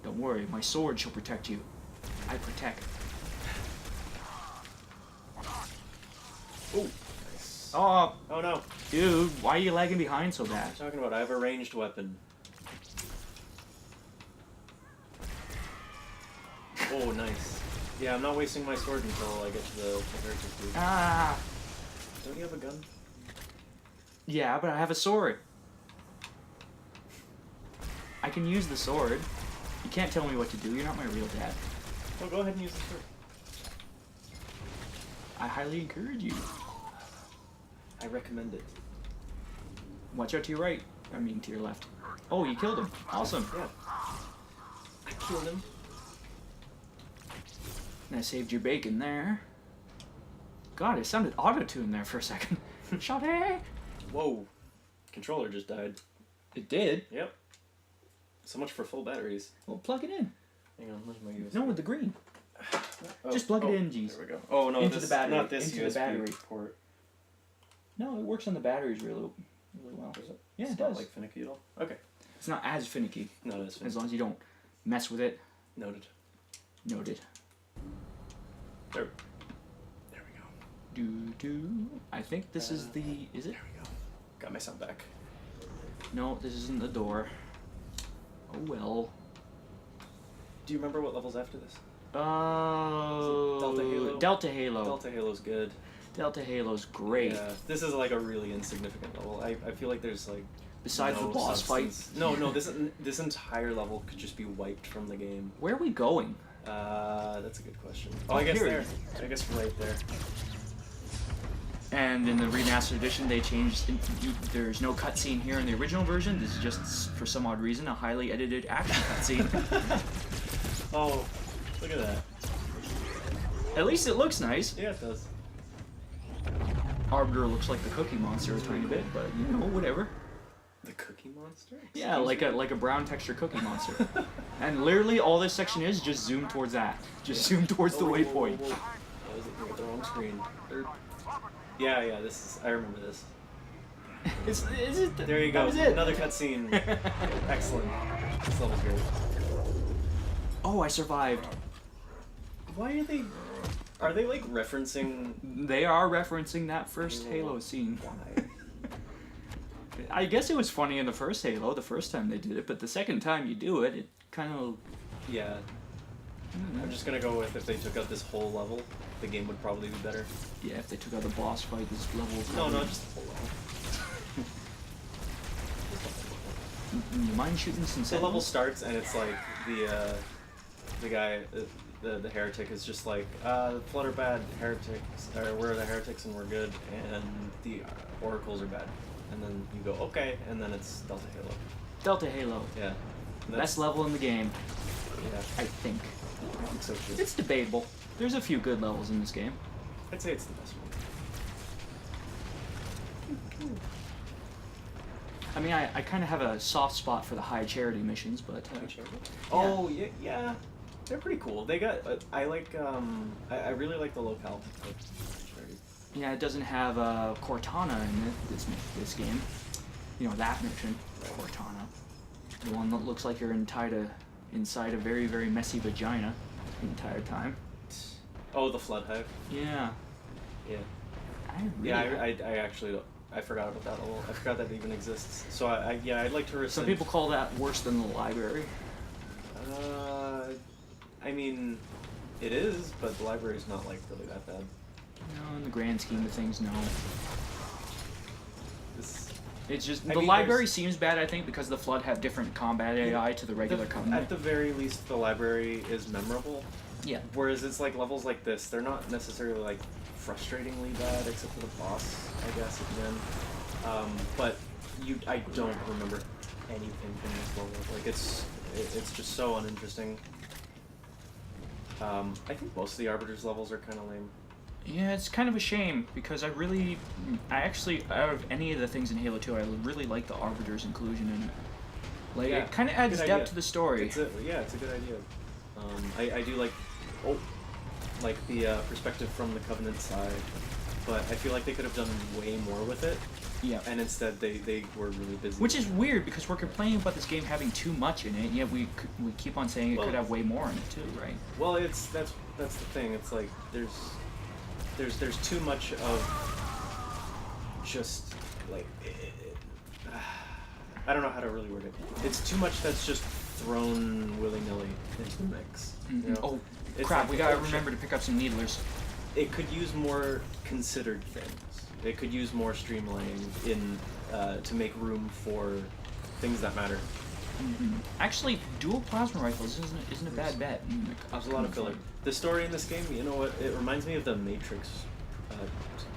Don't worry, my sword shall protect you. I protect. oh, Oh, oh no. dude, why are you lagging behind so bad? I'm talking about I have a ranged weapon. Oh, nice. Yeah, I'm not wasting my sword until I get to the Heretic dude. Ah, Don't you have a gun? yeah, but I have a sword. I can use the sword. You can't tell me what to do. You're not my real dad. Well, go ahead and use the sword. I highly encourage you. I recommend it. Watch out to your right. I mean, to your left. Oh, you killed him. Awesome. Yeah. I killed him. And I saved your bacon there. God, it sounded auto-tuned there for a second. Shotty! Whoa. Controller just died. It did. Yep. So much for full batteries. Well, plug it in. Hang on, where's my USB? No, with the green. Oh, just plug it in, jeez. There we go. Oh no, Into this, the battery, not this into the USB battery. port. No, it works on the batteries really well. Does it? Yeah, It's it not does. like finicky at all. Okay. It's not as finicky, No, that's as finicky. long as you don't mess with it. Noted. Noted. There we go. I think this is the. Is it? There we go. Got my sound back. No, this isn't the door. Oh well. Do you remember what level's after this? Oh. Delta Halo? Delta Halo. Delta Halo's good. Delta Halo's great. Yeah, this is like a really insignificant level. I feel like there's like Besides no the boss substance. fight. No, this entire level could just be wiped from the game. Where are we going? That's a good question. Oh, I guess here. there. I guess right there. And in the remastered edition, they changed. There's no cutscene here in the original version. This is just, for some odd reason, a highly edited action cutscene. Oh, look at that. At least it looks nice. Yeah, it does. Arbiter looks like the Cookie Monster a tiny bit, but you know, whatever. The Cookie Monster? Yeah, like a brown texture Cookie Monster. And literally, all this section is just zoom towards that. Just zoom towards the waypoint. Whoa. What was it? Look at the wrong screen. Yeah, this is. I remember this. Is it? There you go. That was it. Another cutscene. Excellent. This level's great. Oh, I survived. Why are they? Are they like referencing? They are referencing that first Halo scene. Why? I guess it was funny in the first Halo, the first time they did it, but the second time you do it, it kind of. Yeah. I'm just gonna go with if they took out this whole level, the game would probably be better. Yeah, if they took out the boss fight, this level would No, probably... no, just the whole level. You mind shooting some The level sentinels? starts and it's like the guy, the heretic is just like, Flood are bad, heretics, or we're the heretics and we're good, and the oracles are bad. And then you go, okay, and then it's Delta Halo. Delta Halo. Yeah. Best level in the game, Yeah, I think. I think so too. It's debatable. There's a few good levels in this game. I'd say it's the best one. I mean, I kind of have a soft spot for the high charity missions, but... Oh, yeah. They're pretty cool. They got, I like, I really like the locale. Yeah, it doesn't have Cortana in this game. You know, that mission, Cortana. The one that looks like you're inside a very, very messy vagina the entire time. Oh, the Flood Hive. Yeah. Yeah. I actually, I forgot about that level. I forgot that it even exists. So I'd like to rescind. Some people call that worse than the library. I mean, it is, but the library's not like really that bad. No, in the grand scheme of things, no. It's just I the mean, library there's- seems bad, I think, because the Flood have different combat AI to the regular At Covenant. the very least, the library is memorable. Yeah. Whereas it's like levels like this, they're not necessarily like frustratingly bad, except for the boss, I guess, at the end. But I don't remember anything from this level. Like it's just so uninteresting. I think most of the Arbiter's levels are kind of lame. Yeah, it's kind of a shame because I actually, out of any of the things in Halo 2, I really like the Arbiter's inclusion in it. Like, Yeah, it kind of adds good depth idea. to the story. It's a good idea. I do like the perspective from the Covenant side, but I feel like they could have done way more with it. Yeah. And instead, they were really busy. Which is weird because we're complaining about this game having too much in it, yet we keep on saying it Well, could have way more in it too, right? Well, that's the thing. It's like there's too much of just like I don't know how to really word it. It's too much that's just thrown willy-nilly into the mix. You know? Oh, It's crap, like, we gotta oh, shit. remember to pick up some needlers. It could use more considered things. It could use more streamlining in to make room for things that matter. Actually, dual plasma rifles isn't a bad bet. There's a lot of filler. The story in this game, you know what? It reminds me of the Matrix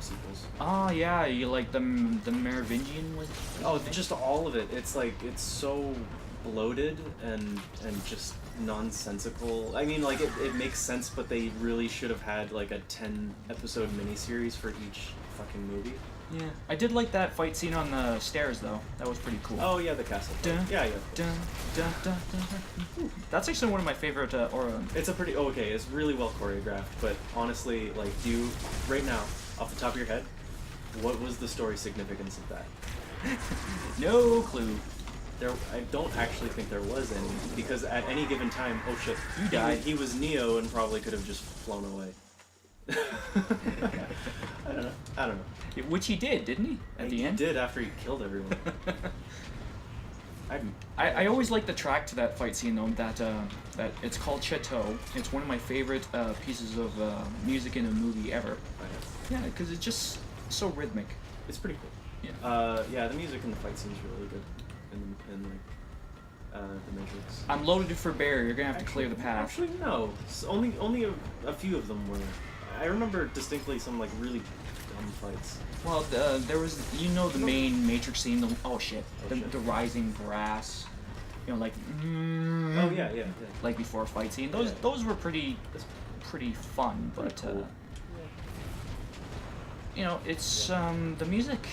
sequels. Oh yeah, you like the Merovingian with? Oh, just all of it. It's like it's so bloated and just nonsensical. I mean, like it makes sense, but they really should have had like a 10-episode miniseries for each fucking movie. Yeah, I did like that fight scene on the stairs though. That was pretty cool. Oh yeah, the castle. Dun, Yeah. Dun, dun, dun, dun, dun. That's actually one of my favorite It's a pretty okay. It's really well choreographed, but honestly, like, right now, off the top of your head, what was the story significance of that? No clue. I don't actually think there was any, because at any given time, oh shit, You died. He was Neo and probably could have just flown away. I don't know. Which he did, didn't he? At the end. He did after he killed everyone. I always like the track to that fight scene though. That it's called Chateau. It's one of my favorite pieces of music in a movie ever. Yeah, because it's just so rhythmic. It's pretty cool. Yeah. Yeah, the music in the fight scene's really good. And like the Matrix. I'm loaded for bear. You're gonna have to clear the path. Actually, no. Only a few of them were. I remember distinctly some like really dumb fights. Well, there was the main Matrix scene. Oh shit, the rising brass. Like. Oh yeah. Like before a fight scene. Those were pretty fun, but cool. it's the music.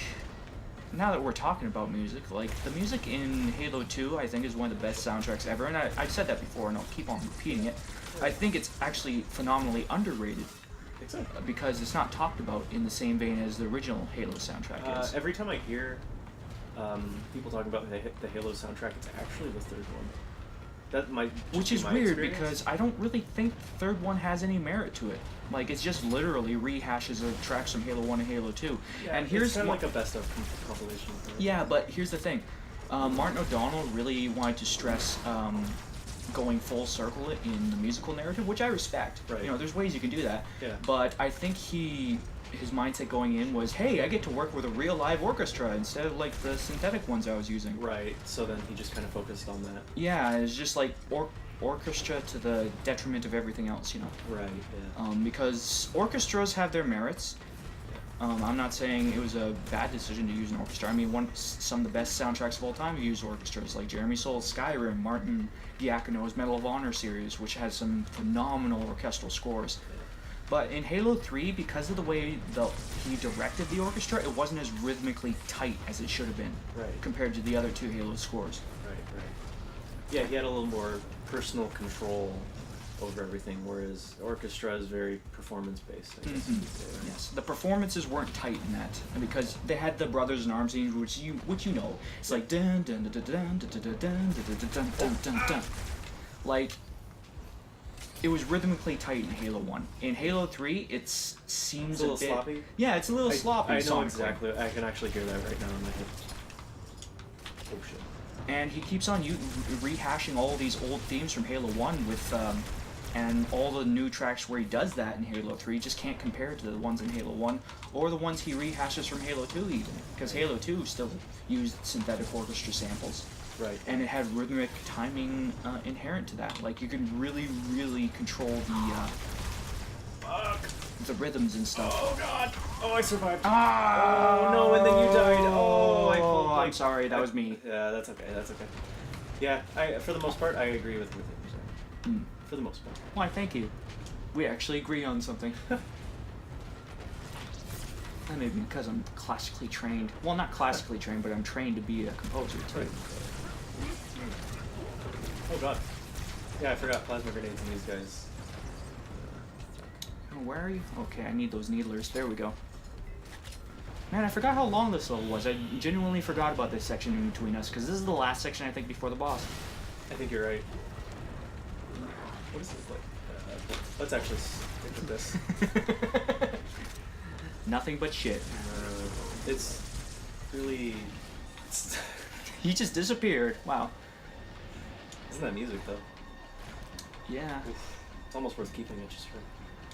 Now that we're talking about music, like the music in Halo 2, I think is one of the best soundtracks ever, and I've said that before, and I'll keep on repeating it. I think it's actually phenomenally underrated. Exactly. Because it's not talked about in the same vein as the original Halo soundtrack is. Every time I hear people talking about the Halo soundtrack, it's actually the third one. That might Which be is my weird experience. because I don't really think the third one has any merit to it. Like it's just literally rehashes of tracks from Halo 1 and Halo 2. Yeah, And here's it's kind of one- like a best of compilation. Right? Yeah, but here's the thing. Martin O'Donnell really wanted to stress going full circle it in the musical narrative, which I respect. Right. There's ways you can do that. Yeah. But I think his mindset going in was, hey, I get to work with a real live orchestra instead of like the synthetic ones I was using. Right. So then he just kind of focused on that. Yeah, it's just like orchestra to the detriment of everything else, Right. Yeah. because orchestras have their merits. I'm not saying it was a bad decision to use an orchestra. I mean, some of the best soundtracks of all time have used orchestras, like Jeremy Soul's Skyrim, Martin Giacono's Medal of Honor series, which has some phenomenal orchestral scores. But in Halo 3, because of the way he directed the orchestra, it wasn't as rhythmically tight as it should have been Right. compared to the other two Halo scores. Right. Yeah, he had a little more personal control over everything, whereas orchestra is very performance-based, I guess you could say, right? Yes, the performances weren't tight in that because they had the Brothers in Arms scenes, which you know, it's like dun dun dun dun dun dun dun dun dun dun dun dun dun. Like it was rhythmically tight in Halo 1. In Halo 3, it seems It's a little bit sloppy? Yeah, it's a little sloppy. I know sonically. exactly. I can actually hear that right now in my head. Oh shit. And he keeps on rehashing all these old themes from Halo 1 with and all the new tracks where he does that in Halo 3 just can't compare to the ones in Halo 1 or the ones he rehashes from Halo 2 even, because Halo 2 still used synthetic orchestra samples. Right. And it had rhythmic timing inherent to that. Like you can really, really control the rhythms and stuff. Oh god! Oh, I survived. Ah! Oh no! And then you died. Oh, I pulled, I'm sorry, that was me. Yeah, that's okay. That's okay. Yeah, for the most part, I agree with everything you're saying. Hmm. For the most part. Why, thank you. We actually agree on something. That may be because I'm classically trained. Well, not classically trained, but I'm trained to be a composer too. Right. Oh god. Yeah, I forgot plasma grenades in these guys. Oh, where are you? Okay, I need those needlers. There we go. Man, I forgot how long this level was. I genuinely forgot about this section in between us, because this is the last section, I think, before the boss. I think you're right. What is this like? Let's actually stick with this. Nothing but shit. It's really... He just disappeared. Wow. Isn't that music, though? Yeah. It's almost worth keeping it just for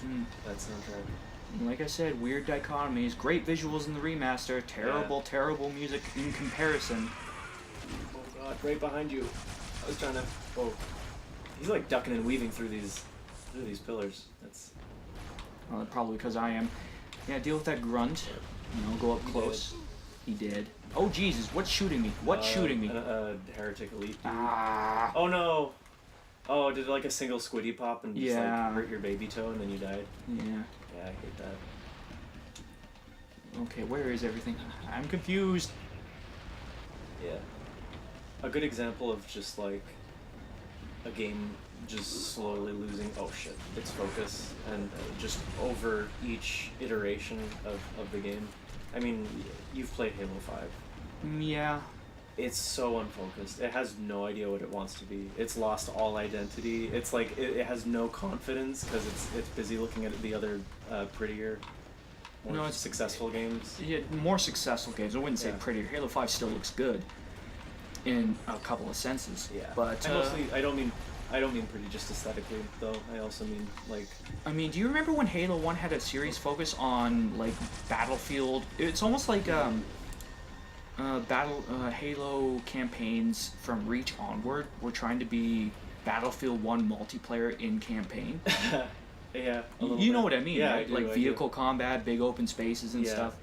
Mm. that soundtrack. Like I said, weird dichotomies. Great visuals in the remaster. Terrible, terrible music in comparison. Oh god, right behind you. I was trying to... Oh. He's like ducking and weaving through these pillars. That's... Well, probably because I am. Yeah, deal with that grunt. Go up close. He did. Oh Jesus! What's shooting me? What's shooting me? Heretic Elite. Dude. Ah! Oh no! Oh, did like a single squiddy pop and just Yeah. like hurt your baby toe and then you died? Yeah. Yeah, I hate that. Okay, where is everything? I'm confused. Yeah. A good example of just like a game just slowly losing its focus and just over each iteration of the game. I mean, you've played Halo 5. Yeah. It's so unfocused. It has no idea what it wants to be. It's lost all identity. It's like it has no confidence because it's busy looking at the other prettier, more No, it's- successful games. Yeah, more successful games. I wouldn't say Yeah. prettier. Halo 5 still looks good in a couple of senses. Yeah, But I mostly I don't mean pretty just aesthetically though. I also mean like I mean, do you remember when Halo 1 had a series focus on like Battlefield? It's almost like Halo campaigns from Reach onward were trying to be Battlefield 1 multiplayer in campaign. yeah. a You little know bit. what I mean, Yeah, right? I do, Like I do. vehicle combat, big open spaces and Yeah. stuff.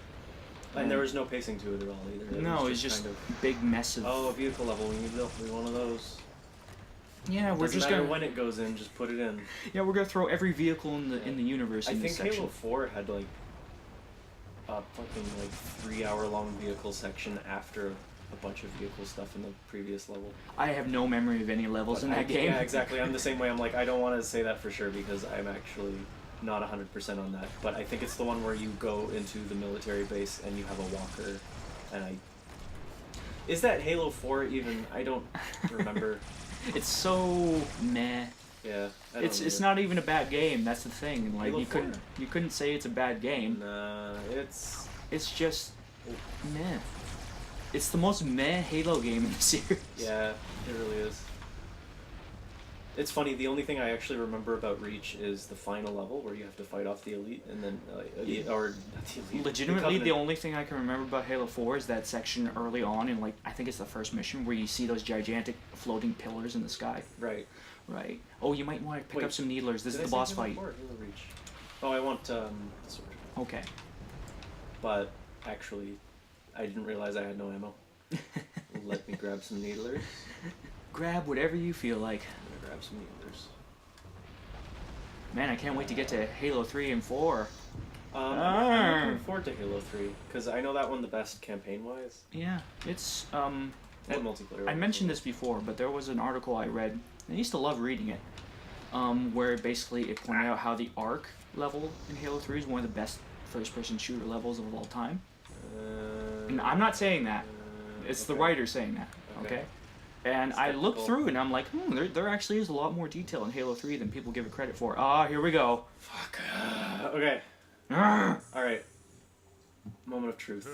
And there was no pacing to it at all either. No, it's just kind of, big mess of. oh, a vehicle level. We need one of those. Yeah, we're Doesn't just matter gonna. when it goes in, just put it in. Yeah, we're gonna throw every vehicle in the universe I in think this section. Halo 4 had like a fucking like 3-hour-long vehicle section after a bunch of vehicle stuff in the previous level. I have no memory of any levels in that game. Yeah, exactly. I'm the same way. I'm like, I don't want to say that for sure because I'm actually not 100% on that. But I think it's the one where you go into the military base and you have a walker, and I. Is that Halo 4 even? I don't remember. It's so meh. Yeah. I don't It's either. not even a bad game. That's the thing. Like Halo you 4? couldn't say it's a bad game. Nah, it's. It's just meh. It's the most meh Halo game in the series. Yeah, it really is. It's funny, the only thing I actually remember about Reach is the final level where you have to fight off the Elite and then, or not the Elite. Legitimately, the Covenant. only thing I can remember about Halo 4 is that section early on in, like, I think it's the first mission where you see those gigantic floating pillars in the sky. Right. Right. Oh, you might want to pick Wait, up some needlers. This Did is the I boss say Halo fight. 4 or Halo Reach? Oh, I want, the sword. Okay. But, actually, I didn't realize I had no ammo. Let me grab some needlers. Grab whatever you feel like. I'm gonna grab some needlers. Man, I can't wait to get to Halo 3 and 4. I'm looking forward to Halo 3, because I know that one the best campaign-wise. Yeah, it's, And multiplayer. I mentioned this before, but there was an article I read, and I used to love reading it, where basically it pointed out how the Ark level in Halo 3 is one of the best first-person shooter levels of all time. And I'm not saying that. It's the okay. writer saying that, okay? And I looked Skeptical. through and I'm like, there actually is a lot more detail in Halo 3 than people give it credit for. Ah, here we go. Fuck. Okay. Arrgh. Alright. Moment of truth.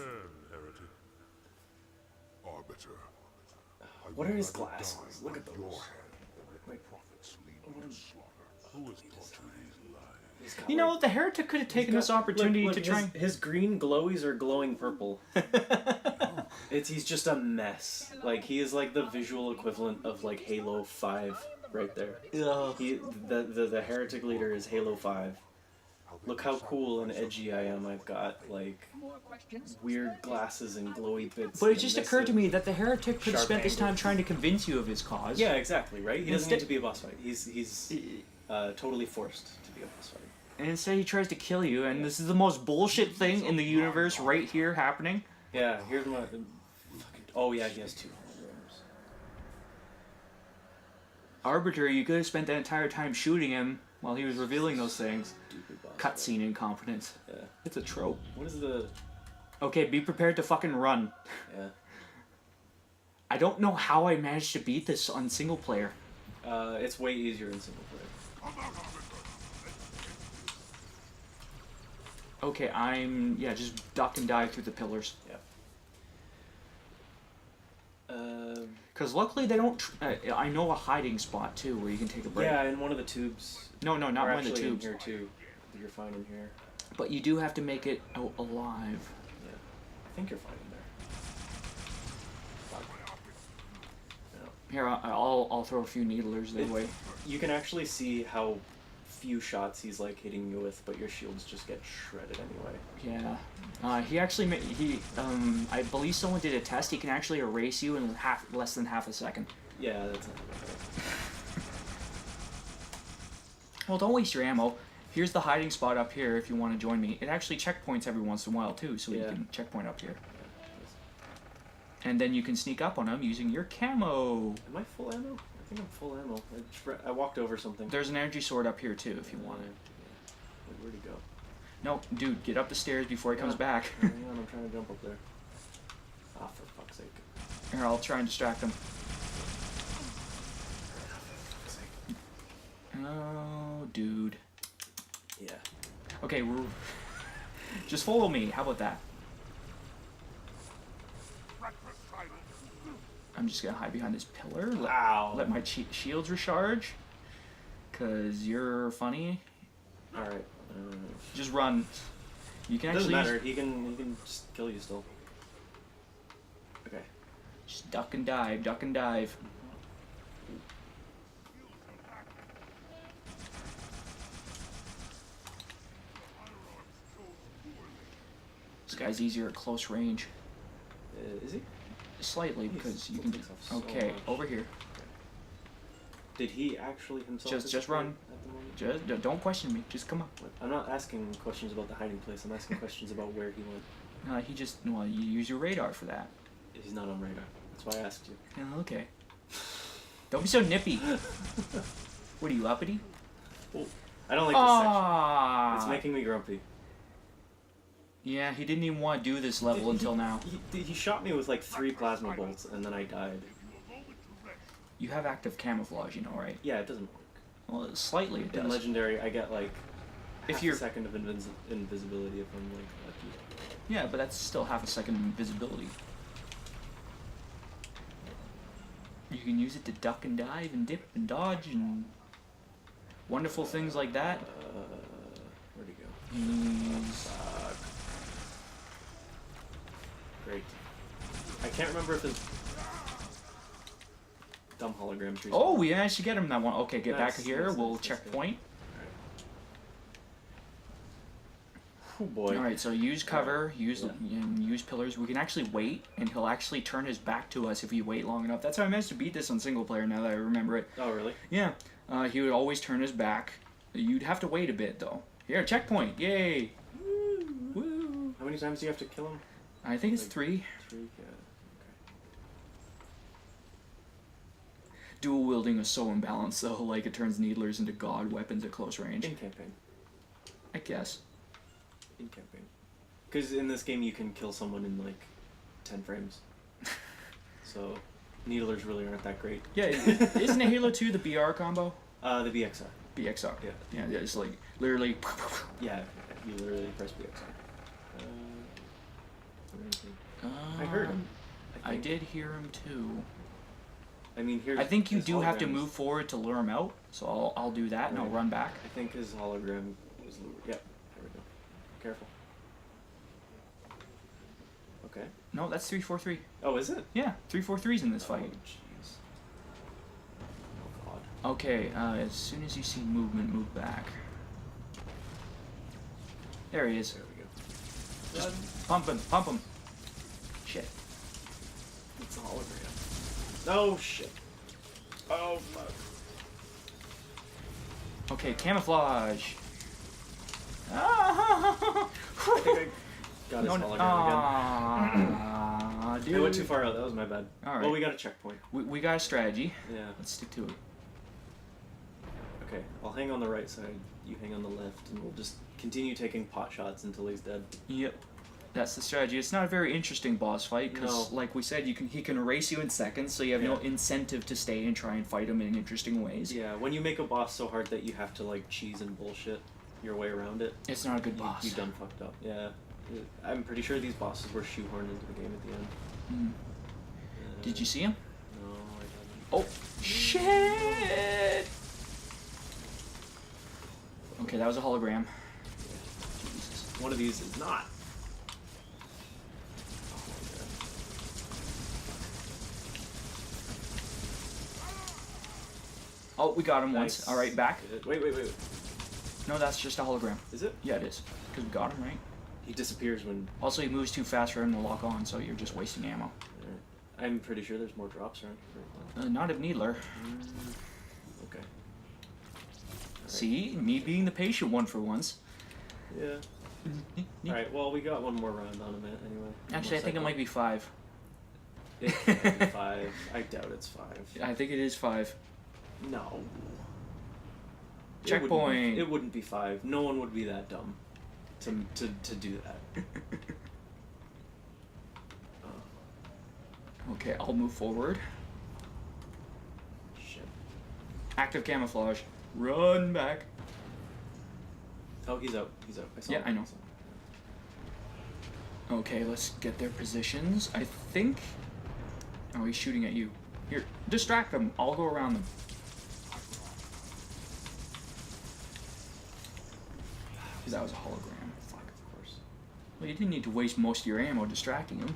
Heretic. Arbiter. What are his glasses? Look at those. Like, Prophets lead to slaughter. Who has taught you these lies? he's got, You know, like, the Heretic could have taken this opportunity look, to try his green glowies are glowing purple. He's just a mess. Like, he is like the visual equivalent of like Halo 5 right there. He the heretic leader is Halo 5. Look how cool and edgy I am. I've got like weird glasses and glowy bits. But it and just this occurred to and- me that the Heretic could have Sharp spent this time angles. trying to convince you of his cause. Yeah, exactly, right? He doesn't Instead- need to be a boss fight. He's totally forced to be a boss fight. And instead he tries to kill you, and this is the most bullshit thing in the universe right here happening. Yeah, here's my fucking. Oh yeah, he has 2 holograms. Arbiter, you could have spent that entire time shooting him while he was revealing those things. Stupid boss fight. Cutscene incompetence. Yeah. It's a trope. What is the? Okay, be prepared to fucking run. Yeah. I don't know how I managed to beat this on single player. It's way easier in single player. Okay, just duck and dive through the pillars. Yeah. Because luckily they don't. I know a hiding spot too where you can take a break. Yeah, in one of the tubes. No, not Or one of the actually tubes. in here too. You're fine in here. But you do have to make it alive. Yeah. I think you're fine in there. Fuck. No. Here, I'll throw a few needlers their way. You can actually see how few shots he's like hitting you with, but your shields just get shredded anyway. Yeah. He actually I believe someone did a test. He can actually erase you in less than half a second. Yeah, that's not bad. Well, don't waste your ammo. Here's the hiding spot up here if you want to join me. It actually checkpoints every once in a while too, so you Yeah. can checkpoint up here. And then you can sneak up on them using your camo. Am I full ammo? I think I'm full ammo. I walked over something. There's an energy sword up here too if you want it. Wait, where'd he go? No, dude, get up the stairs before he comes back. Hang on, I'm trying to jump up there. Ah, for fuck's sake. Here, I'll try and distract him. Oh, dude. Yeah. Okay, we're... Just follow me. How about that? I'm just gonna hide behind this pillar. Wow. Let my shields recharge. Cause you're funny. All right. Just run. You can Doesn't actually matter. He can just kill you still. Okay. just duck and dive, duck and dive. This guy's easier at close range. Is he? Slightly, He's because you flipped can. himself so Okay, much. over here. Did he actually himself? Just disappear run. At the moment? Don't question me. Just come on. I'm not asking questions about the hiding place. I'm asking questions about where he went. He just. Well, you use your radar for that. He's not on radar. That's why I asked you. Oh, okay. Don't be so nippy. What are you, uppity? I don't like this section. Ah. It's making me grumpy. Yeah, he didn't even want to do this level until now. He shot me with like 3 plasma bolts and then I died. You have active camouflage, you know, right? Yeah, it doesn't work. Well, slightly it In does. Legendary, I get like If half you're- a second of invisibility if I'm like lucky. Yeah, but that's still half a second of invisibility. You can use it to duck and dive and dip and dodge and wonderful things like that. Where'd he go? He's... Great. I can't remember if his dumb holograms respawn. Oh, we managed to get him that one. Okay, get Nice, back here. nice, We'll nice, that's check good. point. Oh boy. All right, so use cover, use pillars. We can actually wait, and he'll actually turn his back to us if we wait long enough. That's how I managed to beat this on single player. Now that I remember it. Oh really? Yeah, he would always turn his back. You'd have to wait a bit though. Here, checkpoint! Yay! Woo! How many times do you have to kill him? I think it's Like- 3. 3. Yeah. Dual wielding is so imbalanced though. Like it turns needlers into god weapons at close range. In campaign. I guess. In campaign. Because in this game you can kill someone in like 10 frames. So needlers really aren't that great. Yeah, isn't it Halo 2 the BR combo? The BXR. BXR. Yeah. Yeah, it's like literally. Yeah, you literally press BXR. I heard him. I think. did hear him too. I mean, here's. I think you his do have to holograms. move forward to lure him out, so I'll do that and I'll Right. run back. I think his hologram was lured. Yep. There we go. Careful. Okay. No, that's 343. Oh, is it? Yeah, 343's in this Oh, fight. jeez. Oh god. Okay, as soon as you see movement, move back. There he is. There we go. Just pump him, pump him. Shit. It's a hologram. Oh shit. Oh fuck. Okay, camouflage. Ah! I think I got his hologram Ah, again. dude. I went too far out. That was my bad. All right. Well, we got a checkpoint. We got a strategy. Yeah. Let's stick to it. Okay. I'll hang on the right side. You hang on the left, and we'll just continue taking pot shots until he's dead. Yep. That's the strategy. It's not a very interesting boss fight because, No. like we said, he can erase you in seconds, so you have no Yeah. incentive to stay and try and fight him in interesting ways. Yeah. When you make a boss so hard that you have to like cheese and bullshit your way around it, It's not a good boss. you done fucked up. Yeah. I'm pretty sure these bosses were shoehorned into the game at the end. Mm. Did you see him? No, I haven't. Oh, shit! Okay, that was a hologram. Jesus. One of these is not. Oh, we got him Nice. once. All right, back. Wait. No, that's just a hologram. Is it? Yeah, it is. Because we got him, right? He disappears when. Also, he moves too fast for him to lock on, so you're just wasting ammo. I'm pretty sure there's more drops around here. Not of Needler. Okay. Alright. See? Me being the patient one for once. Yeah. Alright, well, we got one more round on him anyway. Actually, I think it might be 5. It might be 5. I doubt it's 5. I think it is 5. No. Checkpoint. It wouldn't be 5. No one would be that dumb to do that. Okay, I'll move forward. Shit. Active camouflage. Run back. Oh, he's out. He's out. Yeah, him. I know. Okay, let's get their positions. I think... Oh, he's shooting at you. Here, distract them. I'll go around them. Because that was a hologram. Fuck. Of course. Well, you didn't need to waste most of your ammo distracting him.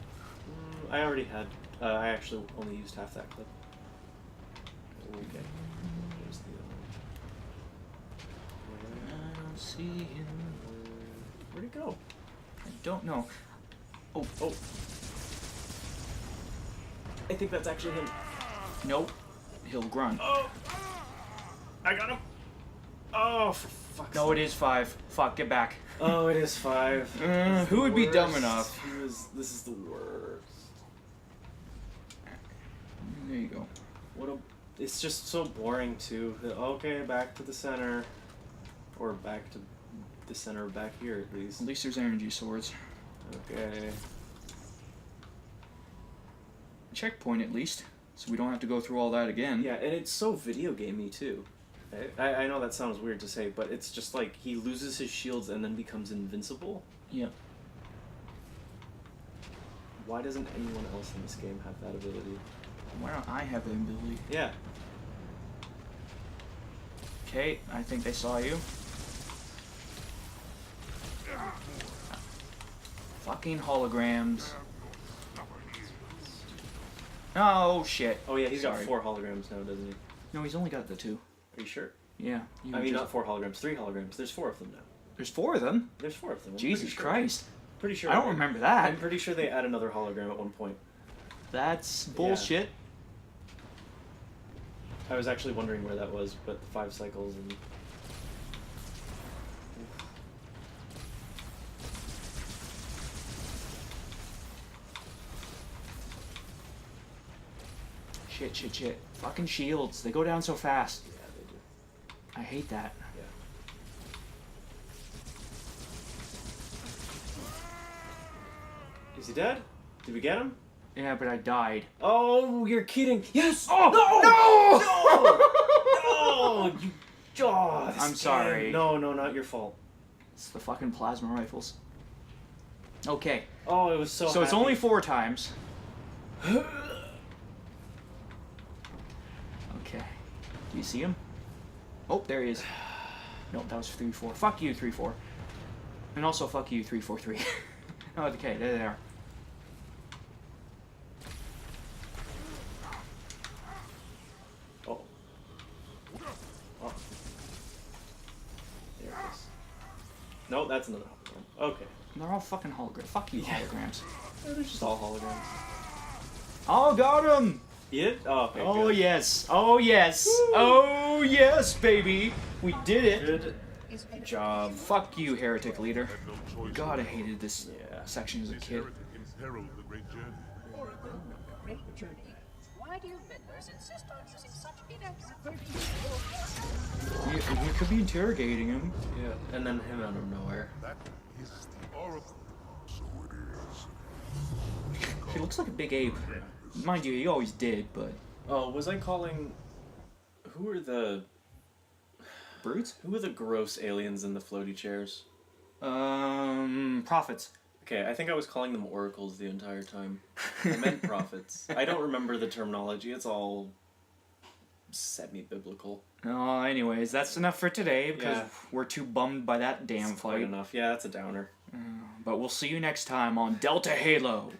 I already had. I actually only used half that clip. Okay. There's the other one. I don't see him. Where'd he go? I don't know. Oh. I think that's actually him. Nope. He'll grunt. Oh! I got him! Oh, for fuck's No, sake. it is 5. Fuck, get back. Oh, it is 5. It's Who the would be dumb worst. enough? This is the worst. There you go. What a... It's just so boring, too. Okay, back to the center. Or back to the center back here, at least. At least there's energy swords. Okay. Checkpoint, at least. So we don't have to go through all that again. Yeah, and it's so video gamey, too. I know that sounds weird to say, but it's just like he loses his shields and then becomes invincible. Yeah. Why doesn't anyone else in this game have that ability? Why don't I have the ability? Yeah. Okay, I think they saw you. Fucking holograms. Oh, shit. Oh yeah, he's got Sorry. 4 holograms now, doesn't he? No, he's only got the 2. Are you sure? Yeah. you I mean, just- not 4 holograms, 3 holograms. There's 4 of them now. There's 4 of them? There's 4 of them. I'm Jesus pretty sure. Christ. Pretty sure. I don't remember that. I'm pretty sure they add another hologram at one point. That's bullshit. I was actually wondering where that was, but the 5 cycles and... Shit. Fucking shields. They go down so fast. Yeah, they do. I hate that. Yeah. Is he dead? Did we get him? Yeah, but I died. Oh, you're kidding. Yes! Oh! No! No! You... Oh, this I'm game. sorry. No, not your fault. It's the fucking plasma rifles. Okay. Oh, it was so So it's happy. only 4 times. Okay. Do you see him? Oh, there he is. No, that was 3-4. Fuck you, 3-4. And also fuck you, 3-4-3. Oh, okay, there they are. Oh. Oh. There it is. No, that's another hologram. Okay. They're all fucking holograms. Fuck you, Yeah. holograms. They're just all holograms. Oh, got him! You did? Oh, okay, Oh, good. yes. Oh, yes. Woo. Oh, yes, baby. We did it. Good job. Fuck you, heretic leader. Had no choice. God, I hated this Yeah. section as a These kid. heretics herald the great journey. Great journey. Why do you members insist on using such inaccurate You could be interrogating him. Yeah. And then him out of nowhere. That is the oracle. So it is. He looks like a big ape. Mind you, he always did, but... Oh, was I calling... Who are the Brutes? gross aliens in the floaty chairs? Prophets. Okay, I think I was calling them oracles the entire time. I meant prophets. I don't remember the terminology. It's all semi-biblical. Oh, anyways, that's enough for today, because Yeah. we're too bummed by that damn It's quite fight. enough. Yeah, that's a downer. But we'll see you next time on Delta Halo.